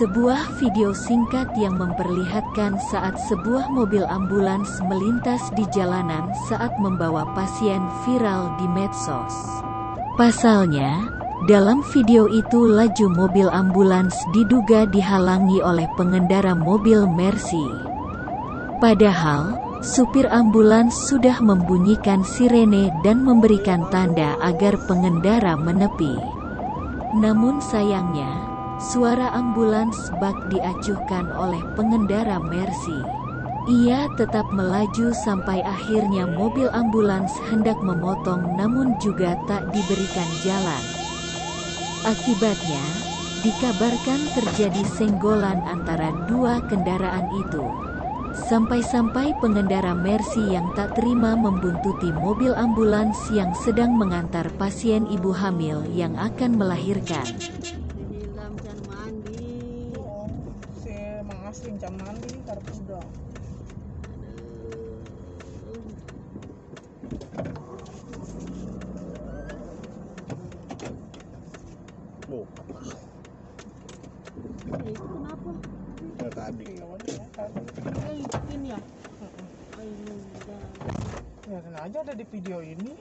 Sebuah video singkat yang memperlihatkan saat sebuah mobil ambulans melintas di jalanan saat membawa pasien viral di medsos. Pasalnya, dalam video itu laju mobil ambulans diduga dihalangi oleh pengendara mobil Mercy. Padahal, supir ambulans sudah membunyikan sirene dan memberikan tanda agar pengendara menepi. Namun sayangnya, suara ambulans bak diacuhkan oleh pengendara Mercy. Ia tetap melaju sampai akhirnya mobil ambulans hendak memotong namun juga tak diberikan jalan. Akibatnya, dikabarkan terjadi senggolan antara dua kendaraan itu. Sampai-sampai pengendara Mercy yang tak terima membuntuti mobil ambulans yang sedang mengantar pasien ibu hamil yang akan melahirkan. Dibilang can mandi. Si Mang Asing can mandi karep udah. Itu kenapa? Ya tadi. Ikutin ya? Ya kan aja ada di video ini.